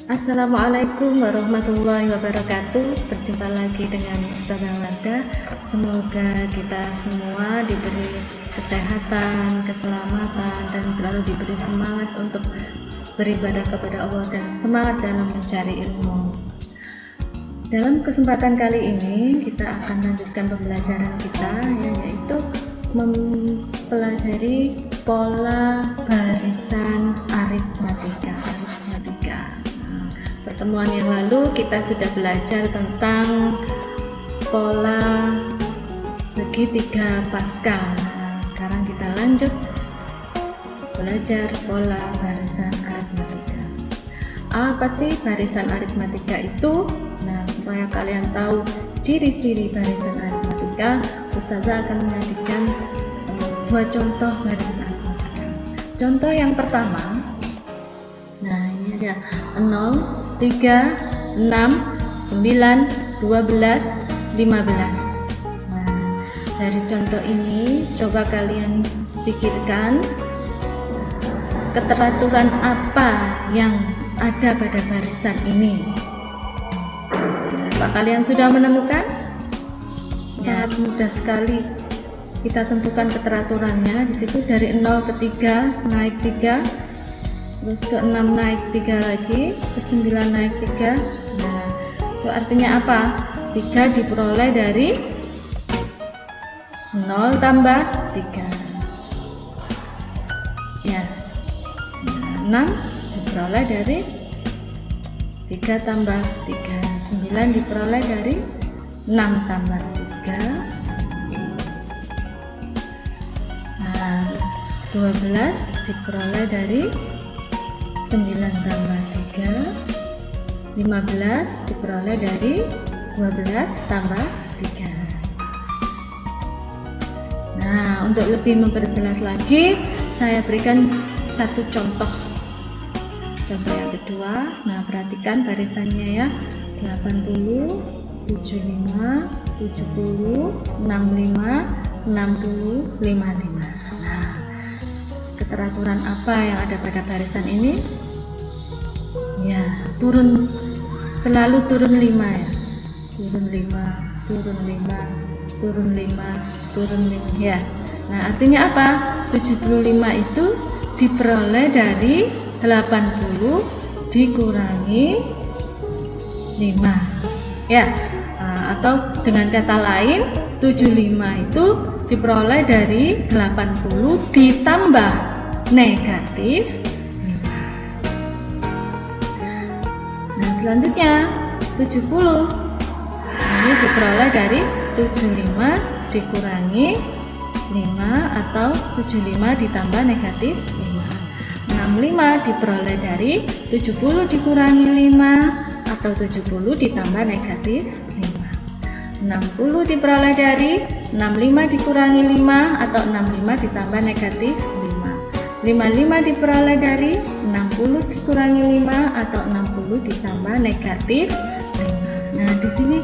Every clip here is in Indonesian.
Assalamualaikum warahmatullahi wabarakatuh. Berjumpa lagi dengan Ustazah Wardah. Semoga kita semua diberi kesehatan, keselamatan, dan selalu diberi semangat untuk beribadah kepada Allah dan semangat dalam mencari ilmu. Dalam kesempatan kali ini kita akan lanjutkan pembelajaran kita, yaitu mempelajari pola barisan aritmatika. Pertemuan yang lalu kita sudah belajar tentang pola segitiga Pascal. Sekarang kita lanjut belajar pola barisan aritmatika. Apa sih barisan aritmatika itu? Nah, supaya kalian tahu ciri-ciri barisan aritmatika, Ustazah akan menyajikan dua contoh barisan aritmatika. Contoh yang pertama, nah ini ada 0, 3, 6, 9, 12, 15. Nah, dari contoh ini coba kalian pikirkan keteraturan apa yang ada pada barisan ini. Apa kalian sudah menemukan? Ya, mudah sekali. Kita tentukan keteraturannya. Di situ dari 0 ke 3 naik 3, terus ke 6 naik 3 lagi, ke 9 naik 3. Nah, itu artinya apa? 3 diperoleh dari 0 tambah 3. Ya, 6 diperoleh dari 3 tambah 3. 9 diperoleh dari 6 tambah 3. Nah, 12 diperoleh dari 9 tambah 3. 15 diperoleh dari 12 tambah 3. Nah, untuk lebih memperjelas lagi, saya berikan satu contoh. Contoh yang kedua. Nah, perhatikan barisannya ya. 80, 75, 70, 65, 60, 55. Nah, keteraturan apa yang ada pada barisan ini? Ya, selalu turun 5 ya. Turun 5, turun 5, turun 5, turun 5 ya. Nah, artinya apa? 75 itu diperoleh dari 80 dikurangi 5 ya. Atau dengan kata lain, 75 itu diperoleh dari 80 ditambah negatif 5. Nah, selanjutnya 70 ini diperoleh dari 75 dikurangi 5 atau 75 ditambah negatif 5. 65 diperoleh dari 70 dikurangi 5 atau 70 ditambah negatif 5. 60 diperoleh dari 65 dikurangi 5 atau 65 ditambah negatif 5. 55 diperoleh dari 60 dikurangi 5 atau 60 ditambah negatif 5. Nah, di sini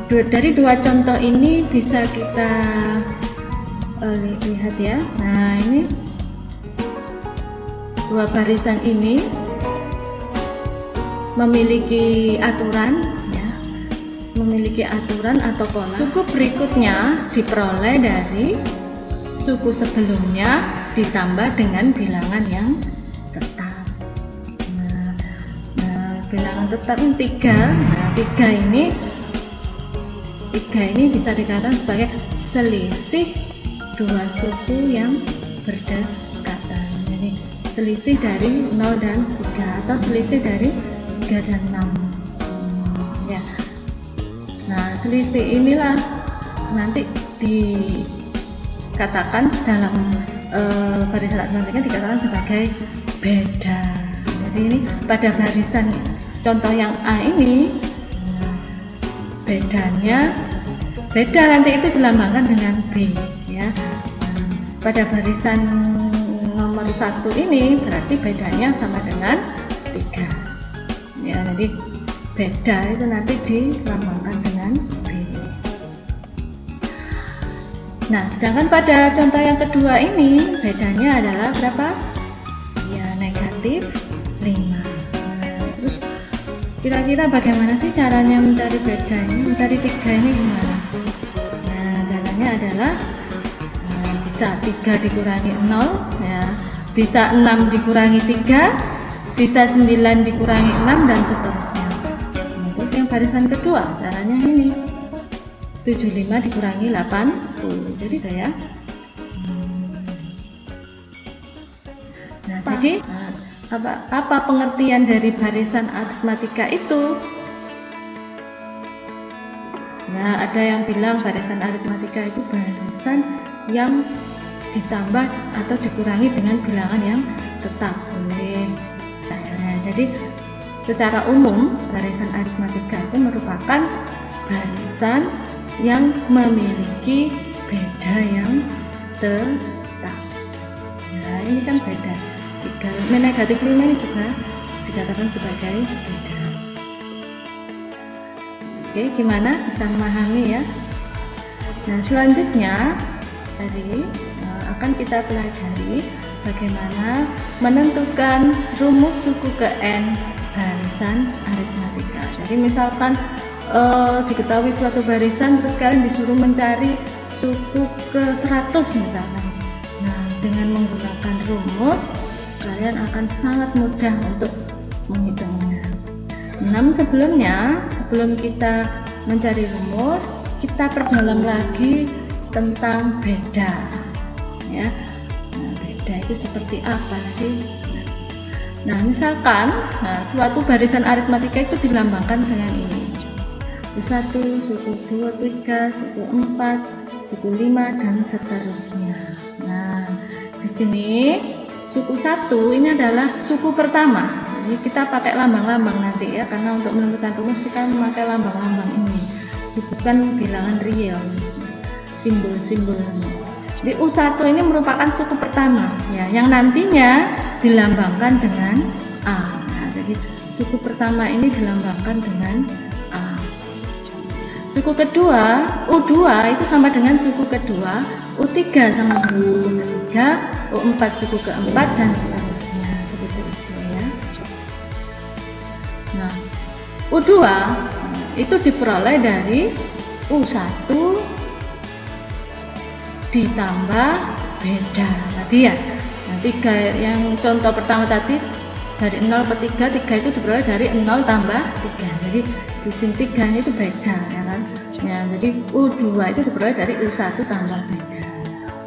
dari dua contoh ini bisa kita lihat ya. Nah, ini dua barisan ini memiliki aturan ya, memiliki aturan atau pola. Suku berikutnya diperoleh dari suku sebelumnya ditambah dengan bilangan yang tetap. Nah, bilangan tetap ini 3. Nah, 3 ini bisa dikatakan sebagai selisih dua suku yang berdekatan. Jadi selisih dari 0 dan 3 atau selisih dari 3 dan 6 ya. Nah, selisih inilah nanti dikatakan dalam barisan aritmatika dikatakan sebagai beda. Jadi ini pada barisan contoh yang A ini, bedanya beda nanti itu dilambangkan dengan B ya. Pada barisan nomor 1 ini berarti bedanya sama dengan 3 ya. Jadi beda itu nanti dilambangkan dengan B. Nah, sedangkan pada contoh yang kedua ini bedanya adalah berapa? Ya, negatif 5. Nah, terus Kira-kira bagaimana sih caranya mencari beda ini, mencari 3 ini gimana? Nah, caranya adalah bisa 3 dikurangi 0 ya, bisa 6 dikurangi 3, bisa 9 dikurangi 6 dan seterusnya. Untuk yang barisan kedua caranya ini 75 dikurangi 80. Jadi saya jadi apa pengertian dari barisan aritmatika itu? Nah, ada yang bilang barisan aritmatika itu barisan yang ditambah atau dikurangi dengan bilangan yang tetap, boleh. Nah, jadi secara umum barisan aritmatika itu merupakan barisan yang memiliki beda yang tetap. Nah, ini kan beda. Negatif 5 ini juga dikatakan sebagai beda. Oke, gimana bisa memahami ya? Nah, selanjutnya tadi akan kita pelajari bagaimana menentukan rumus suku ke N barisan aritmatika. Jadi misalkan diketahui suatu barisan, terus kalian disuruh mencari suku ke 100 misalkan. Nah, dengan menggunakan rumus kalian akan sangat mudah untuk menghitungnya. Namun sebelum kita mencari rumus, kita perdalam lagi tentang beda ya. Nah, beda itu seperti apa sih? Nah, misalkan suatu barisan aritmatika itu dilambangkan dengan ini: suku 1, suku 2, 3, suku 4, suku 5 dan seterusnya. Nah, di sini suku 1 ini adalah suku pertama. Jadi kita pakai lambang-lambang nanti ya, karena untuk menentukan rumus kita memakai lambang-lambang ini, bukan bilangan real, simbol-simbol. Jadi U1 ini merupakan suku pertama ya, yang nantinya dilambangkan dengan A. Nah, jadi suku pertama ini dilambangkan dengan A. Suku kedua, U2 itu sama dengan suku kedua, U3 sama dengan suku ketiga, U4 suku keempat dan seterusnya, seperti itu ya. Nah, U2 itu diperoleh dari U1 ditambah beda tadi ya. Nah, 3 yang contoh pertama tadi dari 0 ke 3, 3 itu diperoleh dari 0 tambah 3. Jadi di sini 3 itu beda ya kan. Ya, jadi U2 itu diperoleh dari U1 tambah beda.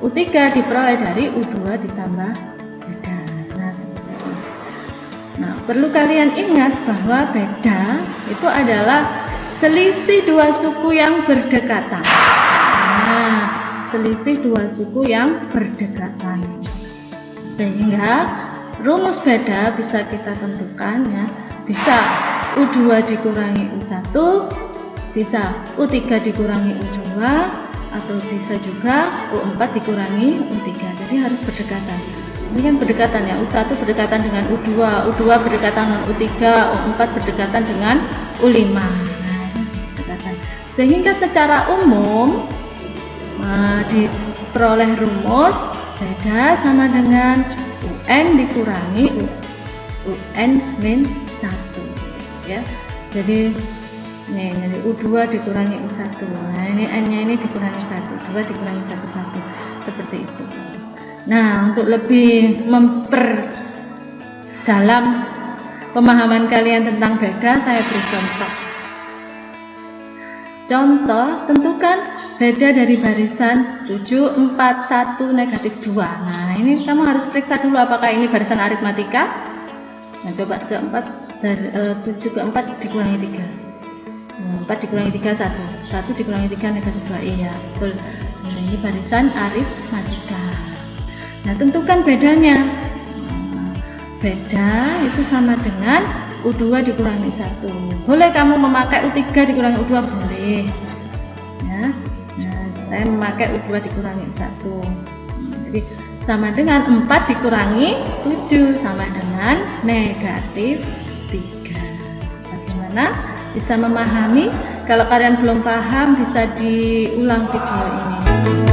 U3 diperoleh dari U2 ditambah beda. Nah, seperti itu. Nah, perlu kalian ingat bahwa beda itu adalah selisih 2 suku yang berdekatan. Nah, selisih 2 suku yang berdekatan. Sehingga rumus beda bisa kita tentukan ya. Bisa U2 dikurangi U1, bisa U3 dikurangi U2, atau bisa juga U4 dikurangi U3. Jadi harus berdekatan. Ini kan berdekatan ya, U1 berdekatan dengan U2, U2 berdekatan dengan U3, U4 berdekatan dengan U5. Nah, ini berdekatan. Sehingga secara umum diperoleh rumus beda sama dengan UN dikurangi UN min 1 ya. Jadi nih, jadi U2 dikurangi U1. Nah, ini N-nya ini dikurangi 1, 2 dikurangi 1, seperti itu. Nah, untuk lebih memperdalam pemahaman kalian tentang beda, saya beri contoh. Contoh, tentukan beda dari barisan 7, 4, 1, negatif 2. Nah, ini kamu harus periksa dulu apakah ini barisan aritmatika. Nah, coba ke 4 dari 7 ke 4 dikurangi 3. 4 dikurangi 3, 1 dikurangi 3, negatif 2. Iya, betul. Nah, ini barisan aritmatika. Nah, tentukan bedanya. Beda itu sama dengan U2 dikurangi U1. Boleh kamu memakai U3 dikurangi U2, boleh ya. Nah, saya memakai U2 dikurangi U1. Jadi sama dengan 4 dikurangi 7 sama dengan negatif 3. Bagaimana? Bisa memahami? Kalau kalian belum paham bisa diulang video ini.